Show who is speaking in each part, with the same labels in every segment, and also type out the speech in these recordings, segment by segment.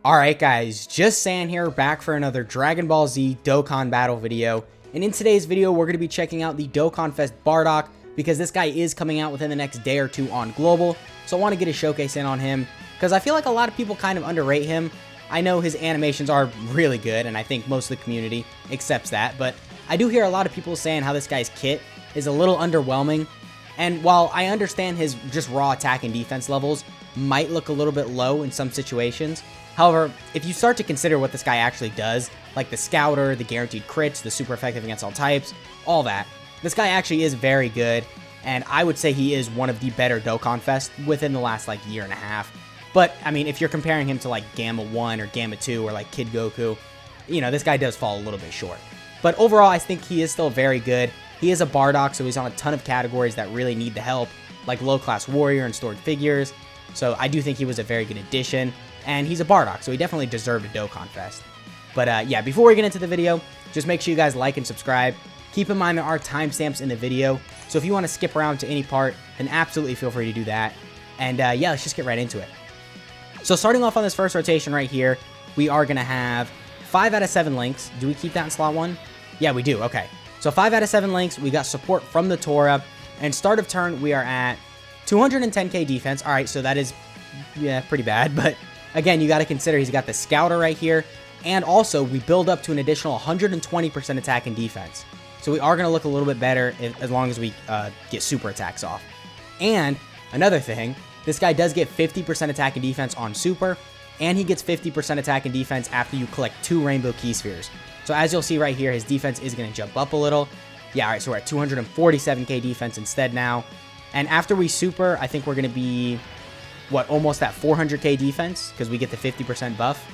Speaker 1: Alright guys, just San here, back for another Dragon Ball Z Dokkan battle video. And in today's video, we're going to be checking out the Dokkan Fest Bardock, because this guy is coming out within the next day or two on Global. So I want to get a showcase in on him, because I feel like a lot of people kind of underrate him. I know his animations are really good, and I think most of the community accepts that, but I do hear a lot of people saying how this guy's kit is a little underwhelming. And while I understand his just raw attack and defense levels might look a little bit low in some situations, however, if you start to consider what this guy actually does, like the Scouter, the guaranteed crits, the super effective against all types, all that, this guy actually is very good, and I would say he is one of the better Dokkan Fest within the last like year and a half. But I mean, if you're comparing him to like Gamma 1 or Gamma 2 or like Kid Goku, you know, this guy does fall a little bit short. But overall, I think he is still very good. He is a Bardock, so he's on a ton of categories that really need the help, like low-class warrior and stored figures. So I do think he was a very good addition, and he's a Bardock, so he definitely deserved a Dokkan Fest. But yeah, before we get into the video, just make sure you guys like and subscribe. Keep in mind there are timestamps in the video, so if you want to skip around to any part, then absolutely feel free to do that. And yeah, let's just get right into it. So starting off on this first rotation right here, we are going to have 5 out of 7 links. Do we keep that in slot 1? Yeah, we do. Okay. So 5 out of 7 links. We got support from the Torah. And start of turn, we are at 210k defense. All right, so that is, yeah, pretty bad. But again, you got to consider he's got the Scouter right here. And also, we build up to an additional 120% attack and defense. So we are going to look a little bit better as long as we get super attacks off. And another thing, this guy does get 50% attack and defense on super. And he gets 50% attack and defense after you collect 2 Rainbow Key Spheres. So as you'll see right here, his defense is going to jump up a little. Yeah, all right, so we're at 247k defense instead now. And after we super, I think we're going to be, what, almost at 400k defense, because we get the 50% buff.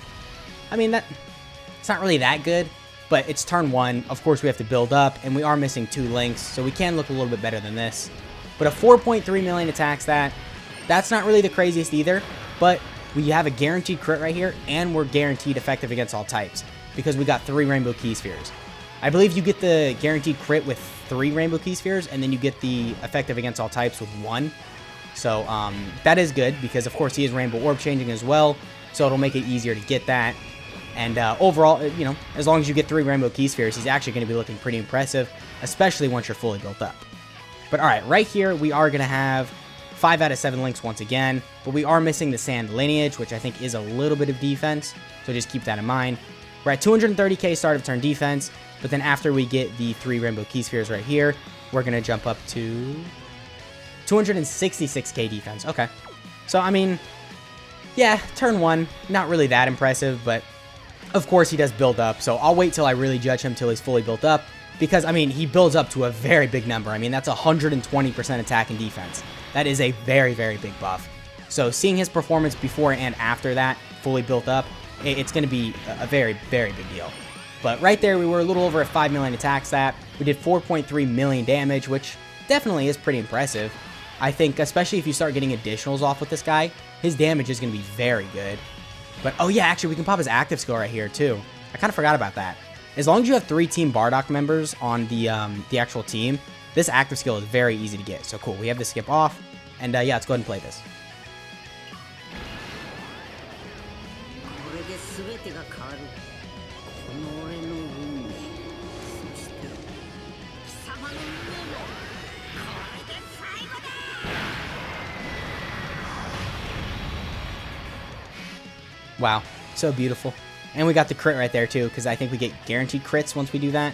Speaker 1: I mean, it's not really that good, but it's turn 1. Of course, we have to build up, and we are missing 2 links, so we can look a little bit better than this. But a 4.3 million attacks that's not really the craziest either, but we have a guaranteed crit right here, and we're guaranteed effective against all types, because we got 3 Rainbow Key Spheres. I believe you get the guaranteed crit with 3 Rainbow Key Spheres, and then you get the effective against all types with 1. So that is good, because of course he is Rainbow Orb changing as well, so it'll make it easier to get that. And overall, you know, as long as you get 3 Rainbow Key Spheres, he's actually going to be looking pretty impressive, especially once you're fully built up. But alright, right here we are going to have 5 out of 7 links once again, but we are missing the Sand Lineage, which I think is a little bit of defense, so just keep that in mind. We're at 230k start of turn defense, but then after we get the 3 Rainbow Key Spheres right here, we're going to jump up to 266k defense. Okay. So, I mean, yeah, turn 1, not really that impressive, but of course he does build up, so I'll wait till I really judge him till he's fully built up, because, I mean, he builds up to a very big number. I mean, that's 120% attack and defense. That is a very, very big buff. So seeing his performance before and after that, fully built up, it's going to be a very, very big deal. But right there, we were a little over at 5 million attacks that. We did 4.3 million damage, which definitely is pretty impressive. I think, especially if you start getting additionals off with this guy, his damage is going to be very good. But, oh yeah, actually, we can pop his active skill right here, too. I kind of forgot about that. As long as you have 3 Team Bardock members on the actual team, this active skill is very easy to get. So cool, we have the skip off, and yeah, let's go ahead and play this. Wow, so beautiful. And we got the crit right there too, because I think we get guaranteed crits once we do that.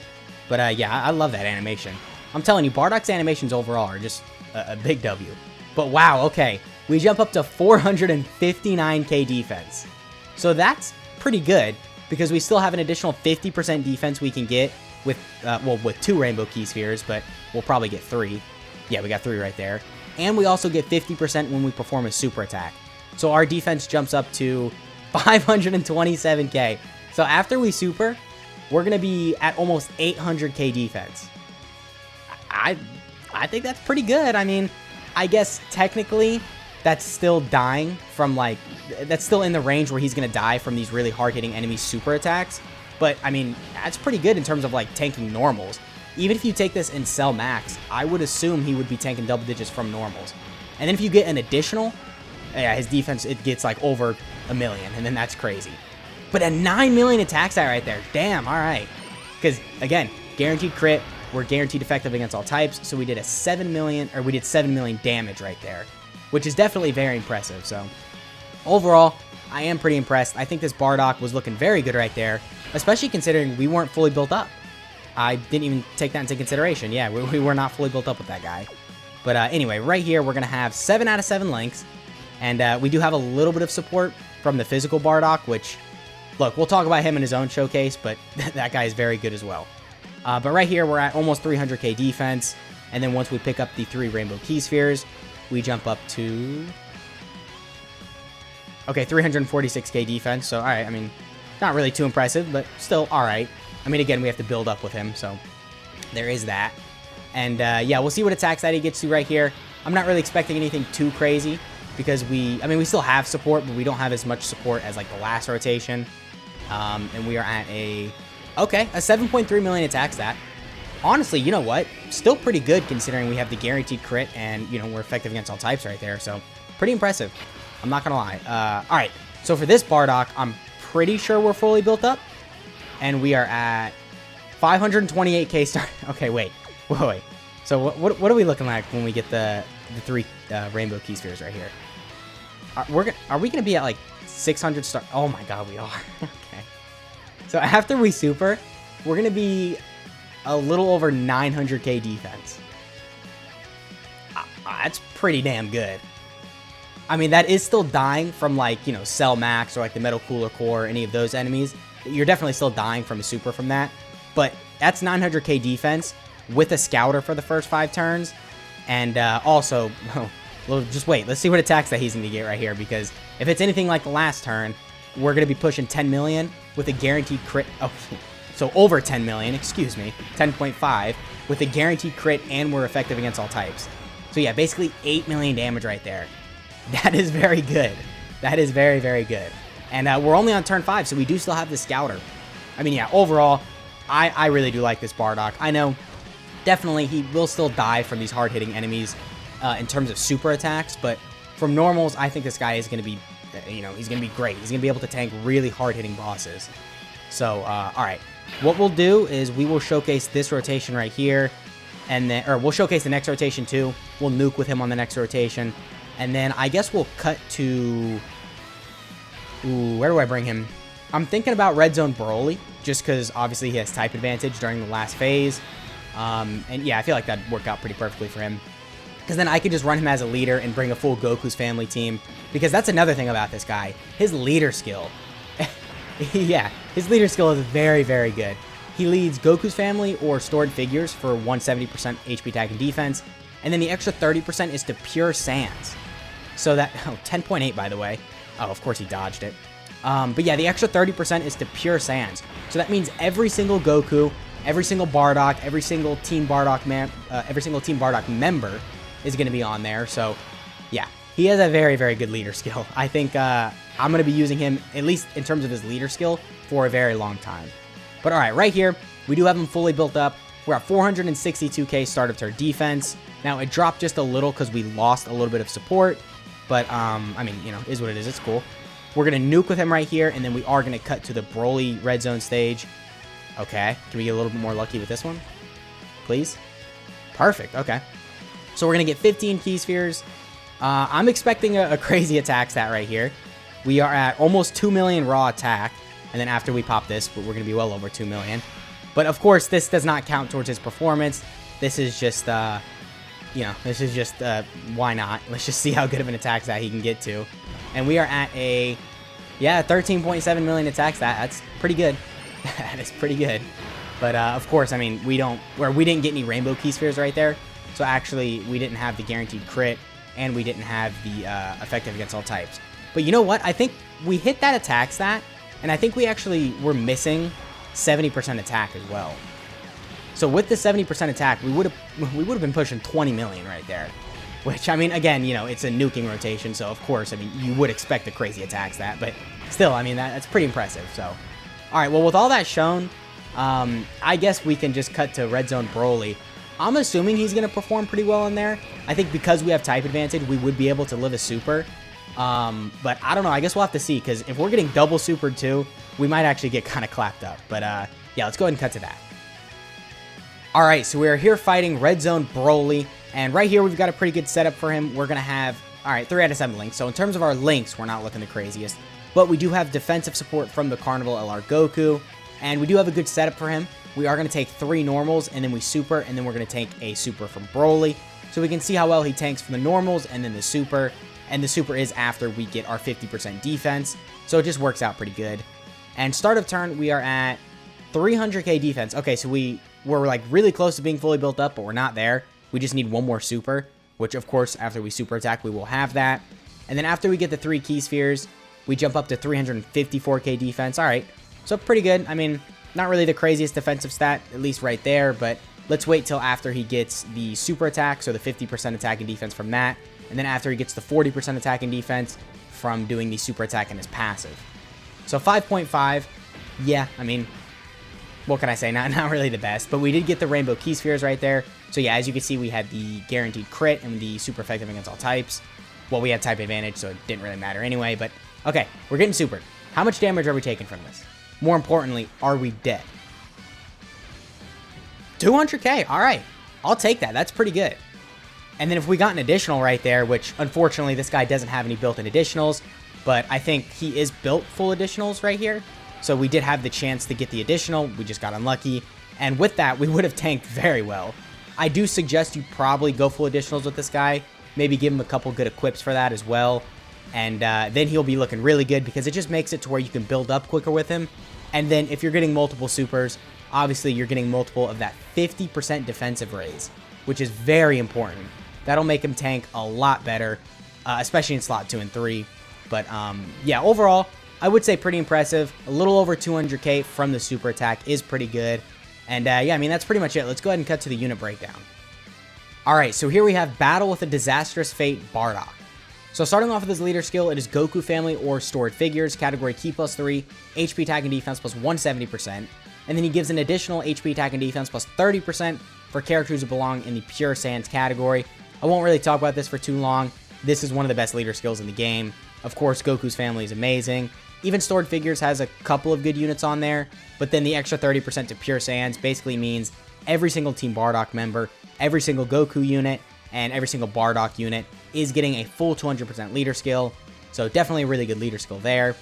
Speaker 1: But yeah, I love that animation. I'm telling you, Bardock's animations overall are just a big W. But wow, okay. We jump up to 459k defense. So that's pretty good, because we still have an additional 50% defense we can get with, well, with 2 Rainbow Key Spheres, but we'll probably get 3. Yeah, we got 3 right there. And we also get 50% when we perform a super attack. So our defense jumps up to 527k. So after we super, we're going to be at almost 800k defense. I think that's pretty good. I mean, I guess technically that's still dying from like, that's still in the range where he's going to die from these really hard-hitting enemy super attacks. But I mean, that's pretty good in terms of like tanking normals. Even if you take this in Cell Max, I would assume he would be tanking double digits from normals. And then if you get an additional, yeah, his defense, it gets like over a million, and then that's crazy. But a 9 million attack stat right there. Damn, all right. Because, again, guaranteed crit. We're guaranteed effective against all types. So we did 7 million damage right there, which is definitely very impressive. So overall, I am pretty impressed. I think this Bardock was looking very good right there, especially considering we weren't fully built up. I didn't even take that into consideration. Yeah, we were not fully built up with that guy. But anyway, right here, we're going to have 7 out of 7 links. And we do have a little bit of support from the physical Bardock, which, look, we'll talk about him in his own showcase, but that guy is very good as well. But right here, we're at almost 300k defense. And then once we pick up the 3 rainbow key spheres, we jump up to... Okay, 346k defense. So, all right, I mean, not really too impressive, but still all right. I mean, again, we have to build up with him, so there is that. And, yeah, we'll see what attacks that he gets to right here. I'm not really expecting anything too crazy because we still have support, but we don't have as much support as, like, the last rotation. And we are at a 7.3 million attack stat. Honestly, you know what? Still pretty good considering we have the guaranteed crit and, you know, we're effective against all types right there. So, pretty impressive. I'm not gonna lie. All right, so for this Bardock, I'm pretty sure we're fully built up. And we are at 528k star. Okay, wait. So what are we looking like when we get the 3 rainbow key spheres right here? Are we gonna be at like 600 star? Oh my god, we are. Okay. So after we super, we're gonna be a little over 900k defense. That's pretty damn good. I mean, that is still dying from, like, you know, Cell Max or, like, the Metal Cooler Core or any of those enemies. You're definitely still dying from a super from that. But that's 900k defense with a Scouter for the first 5 turns. And also, well, just wait. Let's see what attacks that he's going to get right here. Because if it's anything like the last turn, we're going to be pushing 10 million with a guaranteed crit. Oh, so over 10 million, excuse me. 10.5 with a guaranteed crit, and we're effective against all types. So, yeah, basically 8 million damage right there. That is very good. That is very, very good. And we're only on turn 5, so we do still have the Scouter. I mean, yeah, overall, I really do like this Bardock. I know, definitely, he will still die from these hard-hitting enemies in terms of super attacks, but from normals, I think this guy is going to be, you know, he's going to be great. He's going to be able to tank really hard-hitting bosses. So, all right. What we'll do is we will showcase this rotation right here, and then, or we'll showcase the next rotation too. We'll nuke with him on the next rotation. And then I guess we'll cut to... Ooh, where do I bring him? I'm thinking about Red Zone Broly, just because obviously he has type advantage during the last phase. And yeah, I feel like that'd work out pretty perfectly for him. Because then I could just run him as a leader and bring a full Goku's family team. Because that's another thing about this guy. His leader skill. Yeah, his leader skill is very, very good. He leads Goku's family or stored figures for 170% HP attack and defense. And then the extra 30% is to pure Sans. So that, 10.8 by the way. Oh, of course he dodged it. But yeah, the extra 30% is to pure Sans. So that means every single Goku, every single Bardock, every single Team Bardock member is going to be on there. So yeah, he has a very, very good leader skill. I think I'm going to be using him, at least in terms of his leader skill, for a very long time. But all right, right here, we do have him fully built up. We're at 462k start of turn defense. Now, it dropped just a little because we lost a little bit of support. But, I mean, you know, is what it is. It's cool. We're going to nuke with him right here, and then we are going to cut to the Broly Red Zone stage. Okay. Can we get a little bit more lucky with this one? Please? Perfect. Okay. So we're going to get 15 key spheres. I'm expecting a crazy attack stat right here. We are at almost 2 million raw attack. And then after we pop this, we're going to be well over 2 million. But, of course, this does not count towards his performance. This is just... you know, this is just, why not? Let's just see how good of an attack stat he can get to. And we are at a, yeah, 13.7 million attack stat. That's pretty good. That is pretty good. But, of course, I mean, we didn't get any rainbow key spheres right there. So, actually, we didn't have the guaranteed crit, and we didn't have the effective against all types. But you know what? I think we hit that attack stat, and I think we actually were missing 70% attack as well. So with the 70% attack, we would have been pushing 20 million right there. Which, I mean, again, you know, it's a nuking rotation, so of course, I mean, you would expect a crazy attack stat, but still, I mean, that's pretty impressive. So, all right, well, with all that shown, I guess we can just cut to Red Zone Broly. I'm assuming he's going to perform pretty well in there. I think because we have type advantage, we would be able to live a super. But I don't know. I guess we'll have to see, because if we're getting double supered too, we might actually get kind of clapped up. But yeah, let's go ahead and cut to that. All right, so we are here fighting Red Zone Broly, and right here we've got a pretty good setup for him. We're going to have, all right, 3 out of 7 links. So in terms of our links, we're not looking the craziest, but we do have defensive support from the Carnival LR Goku, and we do have a good setup for him. We are going to take 3 normals, and then we super, and then we're going to take a super from Broly. So we can see how well he tanks from the normals and then the super, and the super is after we get our 50% defense, so it just works out pretty good. And start of turn, we are at 300k defense. Okay, so we're like really close to being fully built up, but we're not there. We just need 1 more super, which of course, after we super attack, we will have that. And then after we get the 3 key spheres, we jump up to 354k defense. All right, so pretty good. I mean, not really the craziest defensive stat, at least right there, but let's wait till after he gets the super attack, so the 50% attack and defense from that, and then after he gets the 40% attack and defense from doing the super attack in his passive. So 5.5, yeah, I mean, what can I say? Not really the best, but we did get the rainbow key spheres right there. So yeah, as you can see, we had the guaranteed crit and the super effective against all types. Well, we had type advantage, so it didn't really matter anyway, but okay, we're getting supered. How much damage are we taking from this? More importantly, are we dead? 200k, all right, I'll take that. That's pretty good. And then if we got an additional right there, which unfortunately this guy doesn't have any built-in additionals, but I think he is built full additionals right here. So we did have the chance to get the additional, we just got unlucky, and with that, we would have tanked very well. I do suggest you probably go full additionals with this guy, maybe give him a couple good equips for that as well, and then he'll be looking really good, because it just makes it to where you can build up quicker with him, and then if you're getting multiple supers, obviously you're getting multiple of that 50% defensive raise, which is very important. That'll make him tank a lot better, especially in slot 2 and 3, but yeah, overall, I would say pretty impressive. A little over 200k from the super attack is pretty good. And yeah, I mean, that's pretty much it. Let's go ahead and cut to the unit breakdown. All right, so here we have Battle with a Disastrous Fate Bardock. So starting off with his leader skill, it is Goku family or stored figures, category Ki +3, HP attack and defense plus 170%. And then he gives an additional HP attack and defense plus 30% for characters who belong in the Pure Saiyans category. I won't really talk about this for too long. This is one of the best leader skills in the game. Of course, Goku's family is amazing. Even Stored Figures has a couple of good units on there, but then the extra 30% to Pure Saiyans basically means every single Team Bardock member, every single Goku unit, and every single Bardock unit is getting a full 200% leader skill, so definitely a really good leader skill there.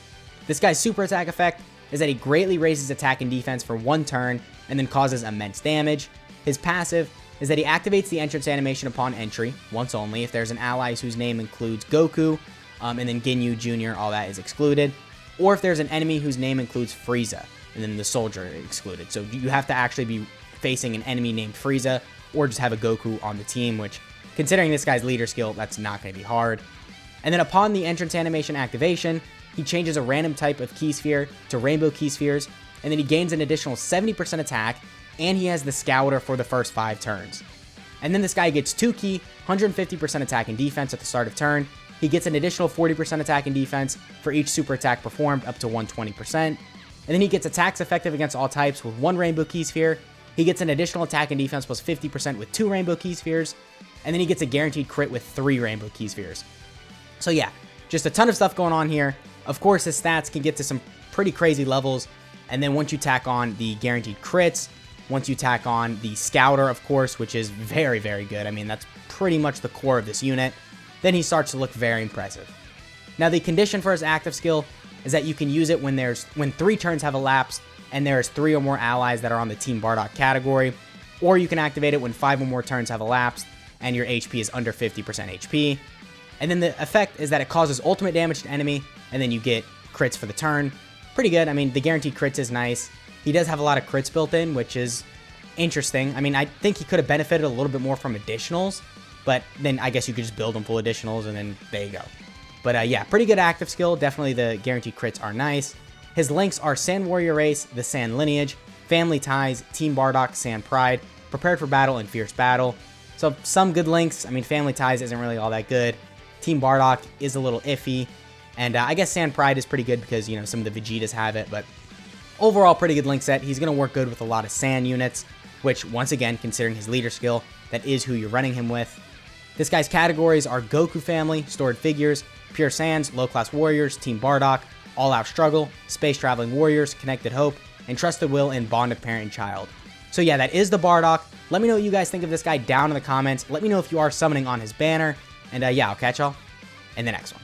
Speaker 1: This guy's super attack effect is that he greatly raises attack and defense for 1 turn, and then causes immense damage. His passive is that he activates the entrance animation upon entry, once only, if there's an ally whose name includes Goku, and then Ginyu Jr., all that is excluded. Or if there's an enemy whose name includes Frieza, and then the soldier is excluded. So you have to actually be facing an enemy named Frieza, or just have a Goku on the team, which, considering this guy's leader skill, that's not going to be hard. And then upon the entrance animation activation, he changes a random type of key sphere to rainbow key spheres, and then he gains an additional 70% attack, and he has the Scouter for the first 5 turns. And then this guy gets 2 key, 150% attack and defense at the start of turn. He gets an additional 40% attack and defense for each super attack performed up to 120%. And then he gets attacks effective against all types with 1 rainbow key sphere. He gets an additional attack and defense plus 50% with 2 rainbow key spheres. And then he gets a guaranteed crit with 3 rainbow key spheres. So yeah, just a ton of stuff going on here. Of course, his stats can get to some pretty crazy levels. And then once you tack on the guaranteed crits, once you tack on the Scouter, of course, which is very, very good. I mean, that's pretty much the core of this unit. Then he starts to look very impressive. Now, the condition for his active skill is that you can use it when 3 turns have elapsed and there's 3 or more allies that are on the Team Bardock category, or you can activate it when 5 or more turns have elapsed and your HP is under 50% HP. And then the effect is that it causes ultimate damage to enemy, and then you get crits for the turn. Pretty good. I mean, the guaranteed crits is nice. He does have a lot of crits built in, which is interesting. I mean, I think he could have benefited a little bit more from additionals, but then I guess you could just build them full additionals, and then there you go. But yeah, pretty good active skill. Definitely the guaranteed crits are nice. His links are Sand Warrior Race, the Sand Lineage, Family Ties, Team Bardock, Sand Pride, Prepared for Battle, and Fierce Battle. So some good links. I mean, Family Ties isn't really all that good. Team Bardock is a little iffy. And I guess Sand Pride is pretty good because, you know, some of the Vegetas have it. But overall, pretty good link set. He's going to work good with a lot of Sand units, which, once again, considering his leader skill, that is who you're running him with. This guy's categories are Goku Family, Stored Figures, Pure Sands, Low Class Warriors, Team Bardock, All Out Struggle, Space Traveling Warriors, Connected Hope, and Trusted Will in Bond of Parent and Child. So yeah, that is the Bardock. Let me know what you guys think of this guy down in the comments. Let me know if you are summoning on his banner. And yeah, I'll catch y'all in the next one.